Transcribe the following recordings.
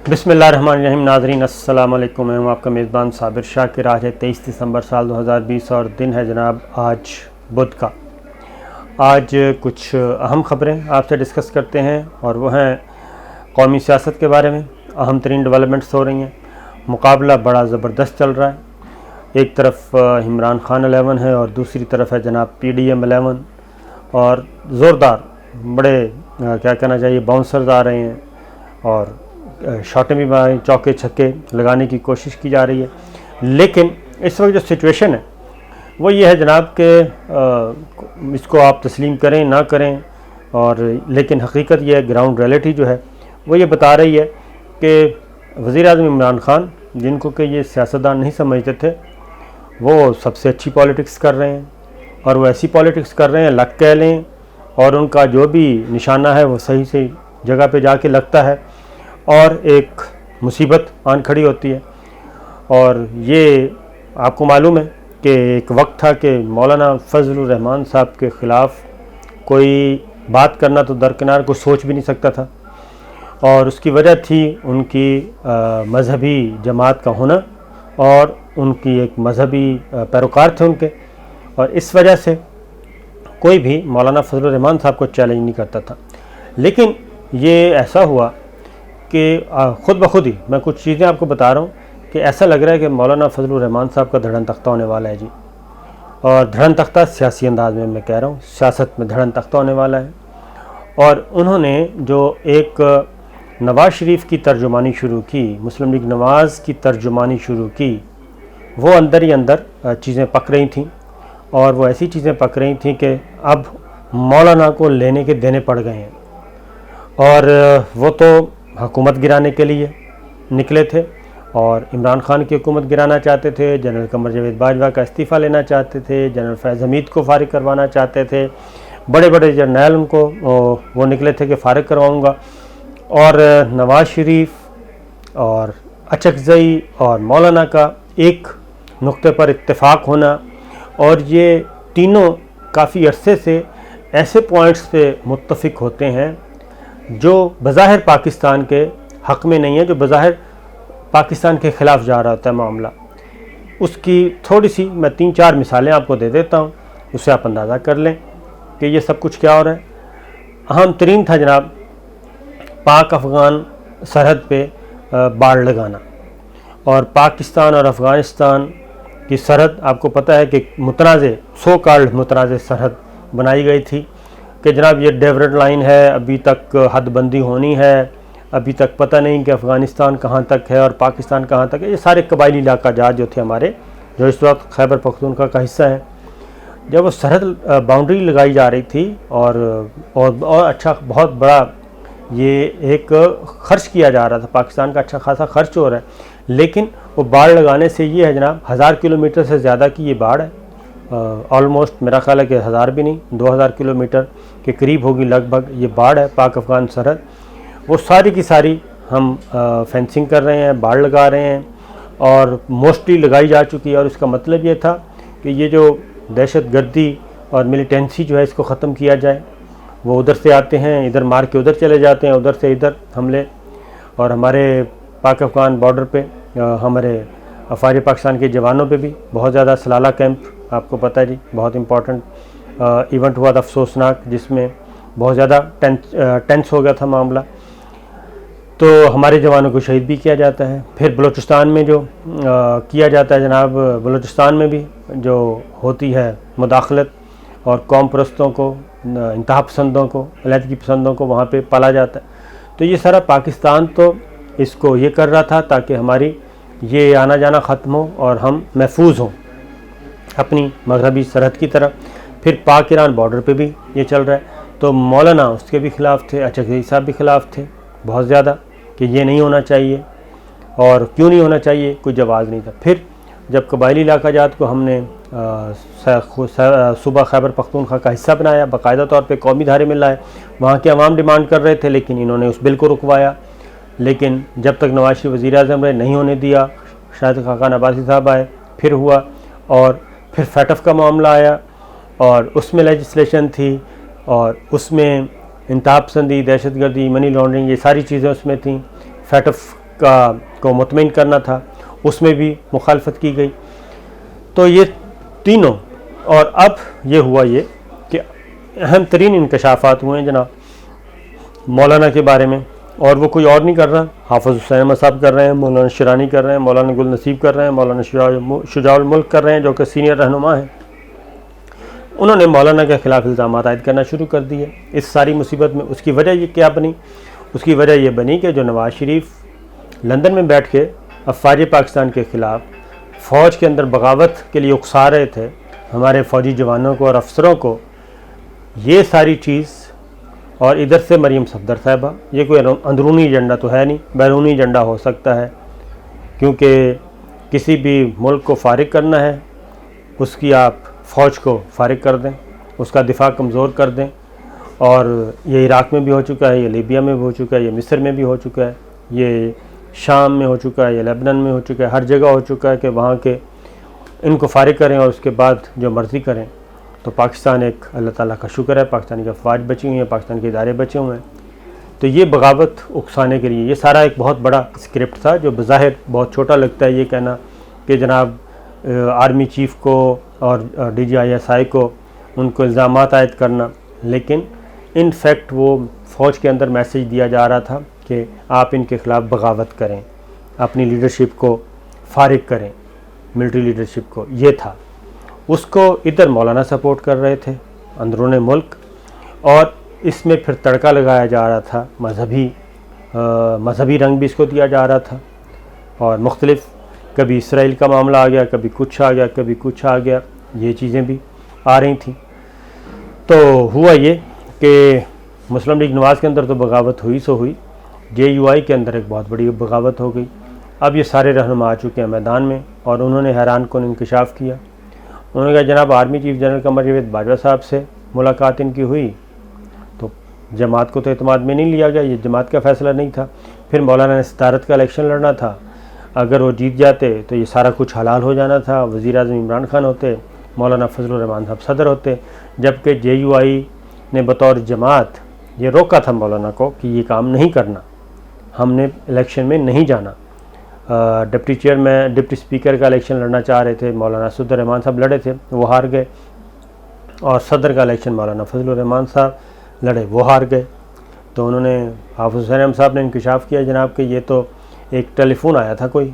بسم اللہ الرحمن الرحیم۔ ناظرین السلام علیکم، میں ہوں آپ کا میزبان صابر شاکر۔ آج ہے 23 دسمبر سال 2020 اور دن ہے جناب آج بدھ کا۔ آج کچھ اہم خبریں آپ سے ڈسکس کرتے ہیں اور وہ ہیں قومی سیاست کے بارے میں۔ اہم ترین ڈیولپمنٹس ہو رہی ہیں، مقابلہ بڑا زبردست چل رہا ہے۔ ایک طرف عمران خان 11 ہے اور دوسری طرف ہے جناب PDM 11 اور زوردار بڑے کیا کہنا چاہیے باؤنسرز آ رہے ہیں اور شاٹیں بھی چوکے چھکے لگانے کی کوشش کی جا رہی ہے۔ لیکن اس وقت جو سچویشن ہے وہ یہ ہے جناب کہ اس کو آپ تسلیم کریں نہ کریں، اور لیکن حقیقت یہ ہے، گراؤنڈ ریئلٹی جو ہے وہ یہ بتا رہی ہے کہ وزیر اعظم عمران خان، جن کو کہ یہ سیاستدان نہیں سمجھتے تھے، وہ سب سے اچھی پالیٹکس کر رہے ہیں، اور وہ ایسی پالیٹکس کر رہے ہیں لک کہہ لیں، اور ان کا جو بھی نشانہ ہے وہ صحیح سے جگہ پہ جا کے لگتا ہے اور ایک مصیبت آن کھڑی ہوتی ہے۔ اور یہ آپ کو معلوم ہے کہ ایک وقت تھا کہ مولانا فضل الرحمان صاحب کے خلاف کوئی بات کرنا تو درکنار، کوئی سوچ بھی نہیں سکتا تھا، اور اس کی وجہ تھی ان کی مذہبی جماعت کا ہونا، اور ان کی ایک مذہبی پیروکار تھے ان کے، اور اس وجہ سے کوئی بھی مولانا فضل الرحمان صاحب کو چیلنج نہیں کرتا تھا۔ لیکن یہ ایسا ہوا کہ خود بخود ہی میں کچھ چیزیں آپ کو بتا رہا ہوں کہ ایسا لگ رہا ہے کہ مولانا فضل الرحمان صاحب کا دھڑن تختہ ہونے والا ہے جی، اور دھڑن تختہ سیاسی انداز میں کہہ رہا ہوں، سیاست میں دھڑن تختہ ہونے والا ہے۔ اور انہوں نے جو ایک نواز شریف کی ترجمانی شروع کی، مسلم لیگ نواز کی ترجمانی شروع کی، وہ اندر ہی اندر چیزیں پک رہی تھیں، اور وہ ایسی چیزیں پک رہی تھیں کہ اب مولانا کو لینے کے دینے پڑ گئے ہیں، اور وہ تو حکومت گرانے کے لیے نکلے تھے اور عمران خان کی حکومت گرانا چاہتے تھے، جنرل قمر جاوید باجوہ کا استعفیٰ لینا چاہتے تھے، جنرل فیض حمید کو فارغ کروانا چاہتے تھے، بڑے بڑے جرنیل ان کو وہ نکلے تھے کہ فارغ کرواؤں گا، اور نواز شریف اور اچکزئی اور مولانا کا ایک نقطے پر اتفاق ہونا، اور یہ تینوں کافی عرصے سے ایسے پوائنٹس پہ متفق ہوتے ہیں جو بظاہر پاکستان کے حق میں نہیں ہے، جو بظاہر پاکستان کے خلاف جا رہا ہوتا ہے معاملہ۔ اس کی تھوڑی سی میں 3-4 مثالیں آپ کو دے دیتا ہوں، اس سے آپ اندازہ کر لیں کہ یہ سب کچھ کیا ہو رہا ہے۔ اہم ترین تھا جناب پاک افغان سرحد پہ باڑ لگانا، اور پاکستان اور افغانستان کی سرحد آپ کو پتہ ہے کہ متنازع سو کالڈ متنازع سرحد بنائی گئی تھی کہ جناب یہ ڈیورٹ لائن ہے، ابھی تک حد بندی ہونی ہے، ابھی تک پتہ نہیں کہ افغانستان کہاں تک ہے اور پاکستان کہاں تک ہے۔ یہ سارے قبائلی علاقہ جات جو تھے ہمارے، جو اس وقت خیبر پختونخوا کا حصہ ہے، جب وہ سرحد باؤنڈری لگائی جا رہی تھی اور اچھا بہت بڑا یہ ایک خرچ کیا جا رہا تھا، پاکستان کا اچھا خاصا خرچ ہو رہا ہے، لیکن وہ باڑ لگانے سے یہ ہے جناب 1000 کلومیٹر سے زیادہ کی یہ باڑ ہے، آلموسٹ میرا خیال ہے کہ 1000 بھی نہیں، 2000 کلومیٹر کے قریب ہوگی لگ بھگ یہ باڑ ہے پاک افغان سرحد۔ وہ ساری کی ساری ہم فینسنگ کر رہے ہیں، باڑ لگا رہے ہیں، اور موسٹلی لگائی جا چکی ہے، اور اس کا مطلب یہ تھا کہ یہ جو دہشت گردی اور ملیٹنسی جو ہے اس کو ختم کیا جائے۔ وہ ادھر سے آتے ہیں، ادھر مار کے ادھر چلے جاتے ہیں، ادھر سے ادھر حملے، اور ہمارے پاک افغان بارڈر پہ ہمارے افواج پاکستان کے جوانوں پہ بھی بہت زیادہ سلالہ کیمپ آپ کو پتہ ہے جی، بہت امپورٹنٹ ایونٹ ہوا تھا افسوسناک، جس میں بہت زیادہ ٹینس ہو گیا تھا معاملہ، تو ہمارے جوانوں کو شہید بھی کیا جاتا ہے۔ پھر بلوچستان میں جو کیا جاتا ہے جناب، بلوچستان میں بھی جو ہوتی ہے مداخلت، اور قوم پرستوں کو، انتہا پسندوں کو، علیحدگی پسندوں کو وہاں پہ پالا جاتا ہے۔ تو یہ سارا پاکستان تو اس کو یہ کر رہا تھا تاکہ ہماری یہ آنا جانا ختم ہو اور ہم محفوظ ہوں اپنی مغربی سرحد کی طرف۔ پھر پاک ایران بارڈر پہ بھی یہ چل رہا ہے، تو مولانا اس کے بھی خلاف تھے، اچکزئی صاحب بھی خلاف تھے بہت زیادہ کہ یہ نہیں ہونا چاہیے، اور کیوں نہیں ہونا چاہیے کوئی جواز نہیں تھا۔ پھر جب قبائلی علاقہ جات کو ہم نے صوبہ خیبر پختونخوا کا حصہ بنایا، باقاعدہ طور پہ قومی دھارے میں لائے، وہاں کے عوام ڈیمانڈ کر رہے تھے، لیکن انہوں نے اس بل کو رکوایا۔ لیکن جب تک نواز شریف وزیر اعظم رہے نہیں ہونے دیا، شاہد خاقان عباسی صاحب آئے، پھر ہوا، اور پھر فیٹف کا معاملہ آیا، اور اس میں لیجسلیشن تھی، اور اس میں انتہا پسندی، دہشت گردی، منی لانڈرنگ، یہ ساری چیزیں اس میں تھیں۔ فیٹف کو مطمئن کرنا تھا، اس میں بھی مخالفت کی گئی۔ تو یہ تینوں، اور اب یہ ہوا یہ کہ اہم ترین انکشافات ہوئے ہیں جناب مولانا کے بارے میں، اور وہ کوئی اور نہیں کر رہا، حافظ حسین احمد صاحب کر رہے ہیں، مولانا شیرانی کر رہے ہیں، مولانا گل نصیب کر رہے ہیں، مولانا شجاع الملک کر رہے ہیں جو کہ سینئر رہنما ہیں۔ انہوں نے مولانا کے خلاف الزامات عائد کرنا شروع کر دیے اس ساری مصیبت میں۔ اس کی وجہ یہ کیا بنی؟ اس کی وجہ یہ بنی کہ جو نواز شریف لندن میں بیٹھ کے افواج پاکستان کے خلاف فوج کے اندر بغاوت کے لیے اکسا رہے تھے ہمارے فوجی جوانوں کو اور افسروں کو، یہ ساری چیز، اور ادھر سے مریم صفدر صاحبہ، یہ کوئی اندرونی ایجنڈا تو ہے نہیں، بیرونی ایجنڈا ہو سکتا ہے، کیونکہ کسی بھی ملک کو فارغ کرنا ہے اس کی آپ فوج کو فارغ کر دیں، اس کا دفاع کمزور کر دیں، اور یہ عراق میں بھی ہو چکا ہے، یہ لیبیا میں بھی ہو چکا ہے، یہ مصر میں بھی ہو چکا ہے، یہ شام میں ہو چکا ہے، یہ لیبنان میں ہو چکا ہے، ہر جگہ ہو چکا ہے کہ وہاں کے ان کو فارغ کریں اور اس کے بعد جو مرضی کریں۔ تو پاکستان ایک اللہ تعالیٰ کا شکر ہے، پاکستان کی افواج بچی ہوئی ہیں، پاکستان کے ادارے بچے ہوئے ہیں۔ تو یہ بغاوت اکسانے کے لیے یہ سارا ایک بہت بڑا اسکرپٹ تھا، جو بظاہر بہت چھوٹا لگتا ہے یہ کہنا کہ جناب آرمی چیف کو اور D G I S I کو ان کو الزامات عائد کرنا، لیکن ان فیکٹ وہ فوج کے اندر میسیج دیا جا رہا تھا کہ آپ ان کے خلاف بغاوت کریں، اپنی لیڈرشپ کو فارغ کریں، ملٹری لیڈرشپ کو، یہ تھا۔ اس کو ادھر مولانا سپورٹ کر رہے تھے اندرون ملک، اور اس میں پھر تڑکا لگایا جا رہا تھا مذہبی رنگ بھی اس کو دیا جا رہا تھا، اور مختلف، کبھی اسرائیل کا معاملہ آ گیا، کبھی کچھ آ گیا، کبھی کچھ آ گیا، یہ چیزیں بھی آ رہی تھیں۔ تو ہوا یہ کہ مسلم لیگ نواز کے اندر تو بغاوت ہوئی سو ہوئی، جے یو آئی کے اندر ایک بہت بڑی بغاوت ہو گئی۔ اب یہ سارے رہنما آ چکے ہیں میدان میں، اور انہوں نے حیران کن انکشاف کیا۔ انہوں نے کہا جناب army chief general Qamar Javed Bajwa صاحب سے ملاقات ان کی ہوئی تو جماعت کو تو اعتماد میں نہیں لیا گیا، یہ جماعت کا فیصلہ نہیں تھا۔ پھر مولانا نے صدارت کا الیکشن لڑنا تھا، اگر وہ جیت جاتے تو یہ سارا کچھ حلال ہو جانا تھا، وزیر اعظم عمران خان ہوتے، مولانا فضل الرحمان صاحب صدر ہوتے، جبکہ جے یو آئی نے بطور جماعت یہ روکا تھا مولانا کو کہ یہ کام نہیں کرنا، ہم نے الیکشن میں نہیں جانا۔ ڈپٹی اسپیکر کا الیکشن لڑنا چاہ رہے تھے، مولانا اسد الرحمان صاحب لڑے تھے، وہ ہار گئے، اور صدر کا الیکشن مولانا فضل الرحمان صاحب لڑے، وہ ہار گئے۔ تو انہوں نے حافظ حسین احمد صاحب نے انکشاف کیا جناب کہ یہ تو ایک ٹیلی فون آیا تھا کوئی،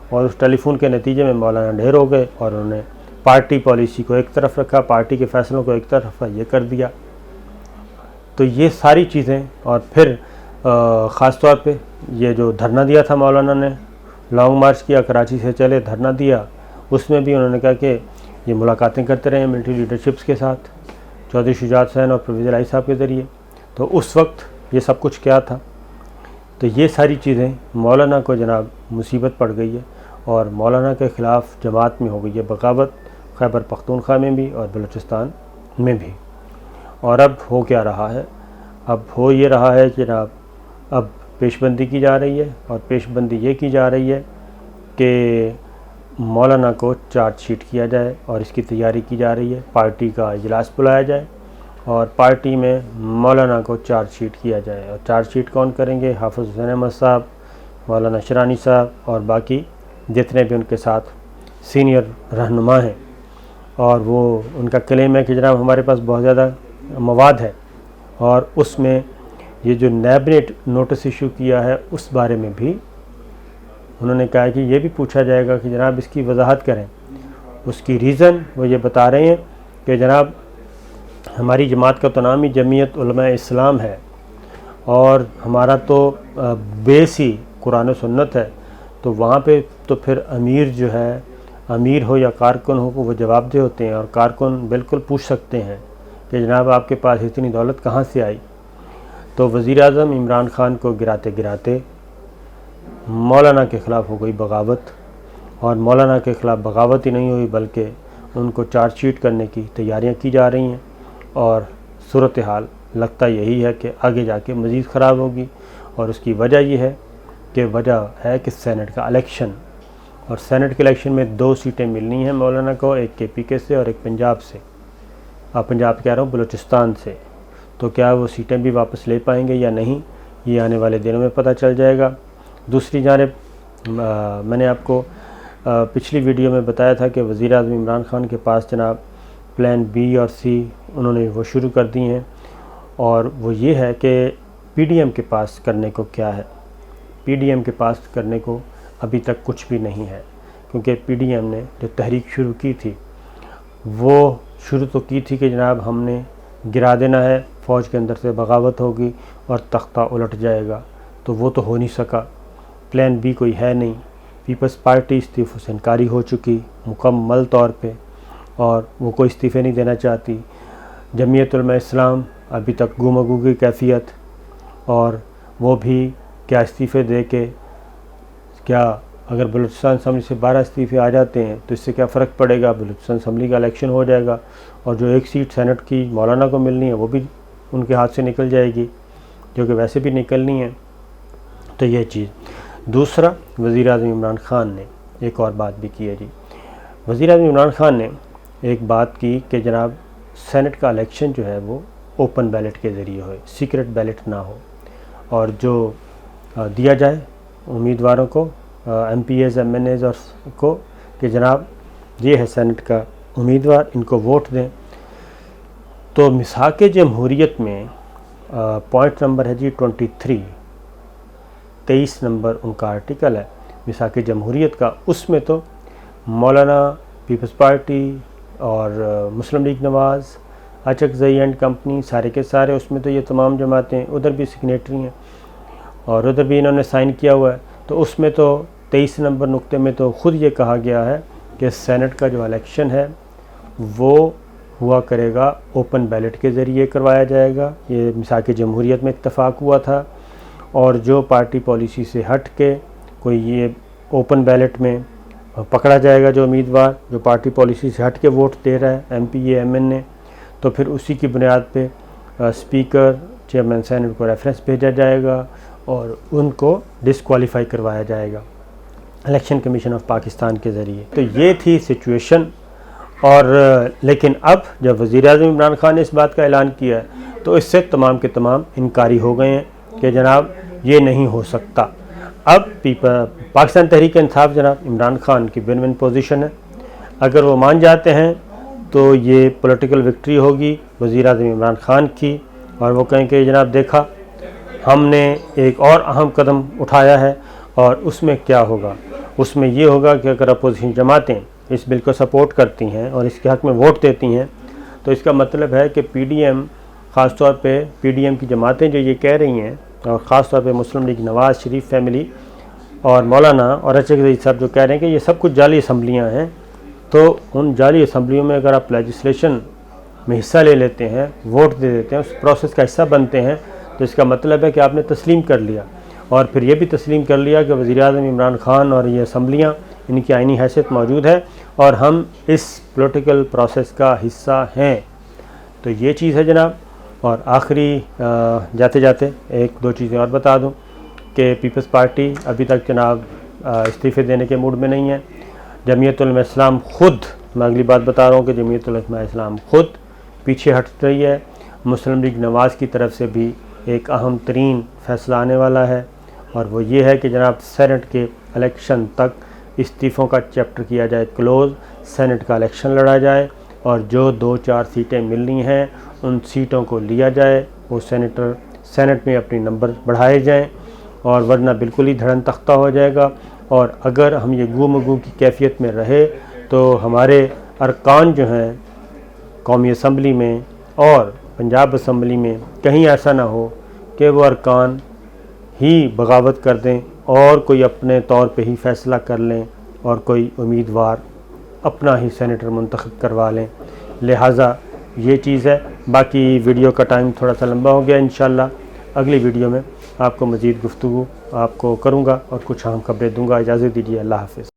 اور اس ٹیلی فون کے نتیجے میں مولانا ڈھیر ہو گئے، اور انہوں نے پارٹی پالیسی کو ایک طرف رکھا، پارٹی کے فیصلوں کو ایک طرف یہ کر دیا۔ تو یہ ساری چیزیں، اور پھر خاص طور پہ یہ جو دھرنا دیا تھا مولانا نے، لانگ مارچ کیا، کراچی سے چلے دھرنا دیا، اس میں بھی انہوں نے کہا کہ یہ ملاقاتیں کرتے رہے ملٹری لیڈرشپس کے ساتھ، چودھری شجاعت حسین اور پرویز الہی صاحب کے ذریعے۔ تو اس وقت یہ سب کچھ کیا تھا؟ تو یہ ساری چیزیں مولانا کو جناب مصیبت پڑ گئی ہے، اور مولانا کے خلاف جماعت میں ہو گئی ہے بغاوت، خیبر پختونخوا میں بھی اور بلوچستان میں بھی۔ اور اب ہو کیا رہا ہے؟ اب ہو یہ رہا ہے کہ جناب اب پیش بندی کی جا رہی ہے، اور پیش بندی یہ کی جا رہی ہے کہ مولانا کو چارج شیٹ کیا جائے، اور اس کی تیاری کی جا رہی ہے، پارٹی کا اجلاس بلایا جائے اور پارٹی میں مولانا کو چارج شیٹ کیا جائے۔ اور چارج شیٹ کون کریں گے؟ حافظ حسین احمد صاحب، مولانا شیرانی صاحب، اور باقی جتنے بھی ان کے ساتھ سینئر رہنما ہیں۔ اور وہ ان کا کلیم ہے کہ جناب ہمارے پاس بہت زیادہ مواد ہے، اور اس میں یہ جو نیب نے نوٹس ایشو کیا ہے اس بارے میں بھی انہوں نے کہا کہ یہ بھی پوچھا جائے گا کہ جناب اس کی وضاحت کریں۔ اس کی ریزن وہ یہ بتا رہے ہیں کہ جناب ہماری جماعت کا تو نام ہی جمعیت علماء اسلام ہے، اور ہمارا تو بیس ہی قرآن و سنت ہے، تو وہاں پہ تو پھر امیر جو ہے، امیر ہو یا کارکن ہو، وہ جواب دہ ہوتے ہیں، اور کارکن بالکل پوچھ سکتے ہیں کہ جناب آپ کے پاس اتنی دولت کہاں سے آئی۔ تو وزیر اعظم عمران خان کو گراتے گراتے مولانا کے خلاف ہو گئی بغاوت، اور مولانا کے خلاف بغاوت ہی نہیں ہوئی بلکہ ان کو چارج شیٹ کرنے کی تیاریاں کی جا رہی ہیں، اور صورتحال لگتا یہی ہے کہ آگے جا کے مزید خراب ہوگی۔ اور اس کی وجہ یہ ہے کہ سینٹ کا الیکشن، اور سینٹ کے الیکشن میں 2 سیٹیں ملنی ہیں مولانا کو، ایک کے پی کے سے اور ایک پنجاب سے، پنجاب کہہ رہا ہوں بلوچستان سے۔ تو کیا وہ سیٹیں بھی واپس لے پائیں گے یا نہیں، یہ آنے والے دنوں میں پتہ چل جائے گا۔ دوسری جانب میں نے آپ کو پچھلی ویڈیو میں بتایا تھا کہ وزیر اعظم عمران خان کے پاس جناب پلان بی اور سی انہوں نے وہ شروع کر دی ہیں، اور وہ یہ ہے کہ پی ڈی ایم کے پاس کرنے کو کیا ہے۔ پی ڈی ایم کے پاس کرنے کو ابھی تک کچھ بھی نہیں ہے، کیونکہ پی ڈی ایم نے جو تحریک شروع کی تھی وہ شروع تو کی تھی کہ جناب ہم نے گرا دینا ہے، فوج کے اندر سے بغاوت ہوگی اور تختہ الٹ جائے گا، تو وہ تو ہو نہیں سکا۔ پلان بی کوئی ہے نہیں۔ پیپلز پارٹی استعفوں سے انکاری ہو چکی مکمل طور پہ، اور وہ کوئی استعفے نہیں دینا چاہتی۔ جمعیت علماء اسلام ابھی تک گم و گو کی کیفیت، اور وہ بھی کیا استعفے دے کے کیا اگر بلوچستان اسمبلی سے 12 استعفے آ جاتے ہیں تو اس سے کیا فرق پڑے گا؟ بلوچستان اسمبلی کا الیکشن ہو جائے گا، اور جو ایک سیٹ سینٹ کی مولانا کو ملنی ہے وہ بھی ان کے ہاتھ سے نکل جائے گی، جو کہ ویسے بھی نکلنی ہے۔ تو یہ چیز۔ دوسرا، وزیر اعظم عمران خان نے ایک اور بات بھی کی ہے جی۔ وزیر اعظم عمران خان نے ایک بات کی کہ جناب سینٹ کا الیکشن جو ہے وہ اوپن بیلٹ کے ذریعے ہوئے، سیکرٹ بیلٹ نہ ہو، اور جو دیا جائے امیدواروں کو، MPAs, MNAs اور کو، کہ جناب یہ ہے سینٹ کا امیدوار، ان کو ووٹ دیں۔ تو میثاق جمہوریت میں پوائنٹ نمبر ہے جی 23 نمبر ان کا آرٹیکل ہے میثاق جمہوریت کا۔ اس میں تو مولانا، پیپلز پارٹی اور Muslim League Nawaz, Achakzai and company, سارے کے سارے اس میں تو یہ تمام جماعتیں ادھر بھی سگنیٹری ہیں، اور ادھر بھی انہوں نے سائن کیا ہوا ہے۔ تو اس میں تو 23 نمبر نقطے میں تو خود یہ کہا گیا ہے کہ سینٹ کا جو الیکشن ہے وہ ہوا کرے گا اوپن بیلٹ کے ذریعے کروایا جائے گا۔ یہ میثاق جمہوریت میں اتفاق ہوا تھا، اور جو پارٹی پالیسی سے ہٹ کے کوئی یہ اوپن بیلٹ میں پکڑا جائے گا، جو امیدوار جو پارٹی پالیسی سے ہٹ کے ووٹ دے رہا ہے، ایم پی اے، ایم این اے، تو پھر اسی کی بنیاد پہ اسپیکر، چیئرمین سینٹ کو ریفرنس بھیجا جائے گا اور ان کو ڈسکوالیفائی کروایا جائے گا الیکشن کمیشن آف پاکستان کے ذریعے۔ تو یہ تھی سچویشن، اور لیکن اب جب وزیر اعظم عمران خان نے اس بات کا اعلان کیا ہے تو اس سے تمام کے تمام انکاری ہو گئے ہیں کہ جناب یہ نہیں ہو سکتا۔ اب پاکستان تحریک انصاف جناب عمران خان کی ون ون پوزیشن ہے، اگر وہ مان جاتے ہیں تو یہ پولیٹیکل وکٹری ہوگی وزیر اعظم عمران خان کی، اور وہ کہیں کہ جناب دیکھا ہم نے ایک اور اہم قدم اٹھایا ہے، اور اس میں کیا ہوگا؟ اس میں یہ ہوگا کہ اگر اپوزیشن جماعتیں اس بل کو سپورٹ کرتی ہیں اور اس کے حق میں ووٹ دیتی ہیں، تو اس کا مطلب ہے کہ پی ڈی ایم، خاص طور پہ پی ڈی ایم کی جماعتیں جو یہ کہہ رہی ہیں، اور خاص طور پہ مسلم لیگ نواز شریف فیملی اور مولانا اور اچکزئی صاحب جو کہہ رہے ہیں کہ یہ سب کچھ جعلی اسمبلیاں ہیں، تو ان جعلی اسمبلیوں میں اگر آپ لیجسلیشن میں حصہ لے لیتے ہیں، ووٹ دے دیتے ہیں، اس پروسیس کا حصہ بنتے ہیں، تو اس کا مطلب ہے کہ آپ نے تسلیم کر لیا، اور پھر یہ بھی تسلیم کر لیا کہ وزیر اعظم عمران خان اور یہ اسمبلیاں، ان کی آئینی حیثیت موجود ہے اور ہم اس پولیٹیکل پروسیس کا حصہ ہیں۔ تو یہ چیز ہے جناب۔ اور آخری جاتے جاتے ایک دو چیزیں اور بتا دوں کہ پیپلز پارٹی ابھی تک جناب استعفے دینے کے موڈ میں نہیں ہے۔ جمعیت علماء اسلام خود، میں اگلی بات بتا رہا ہوں کہ جمعیت علماء اسلام خود پیچھے ہٹ رہی ہے۔ مسلم لیگ نواز کی طرف سے بھی ایک اہم ترین فیصلہ آنے والا ہے، اور وہ یہ ہے کہ جناب سینٹ کے الیکشن تک استعفوں کا چیپٹر کیا جائے کلوز، سینٹ کا الیکشن لڑا جائے، اور جو 2-4 سیٹیں ملنی ہیں ان سیٹوں کو لیا جائے، وہ سینٹ میں اپنی نمبر بڑھائے جائیں، اور ورنہ بالکل ہی دھڑن تختہ ہو جائے گا۔ اور اگر ہم یہ گو مگو کی کیفیت میں رہے تو ہمارے ارکان جو ہیں قومی اسمبلی میں اور پنجاب اسمبلی میں کہیں ایسا نہ ہو کہ وہ ارکان ہی بغاوت کر دیں اور کوئی اپنے طور پہ ہی فیصلہ کر لیں اور کوئی امیدوار اپنا ہی سینیٹر منتخب کروا لیں۔ لہٰذا یہ چیز ہے۔ باقی ویڈیو کا ٹائم تھوڑا سا لمبا ہو گیا، انشاءاللہ اگلی ویڈیو میں آپ کو مزید گفتگو آپ کو کروں گا اور کچھ اہم خبریں دوں گا۔ اجازت دیجیے، اللہ حافظ۔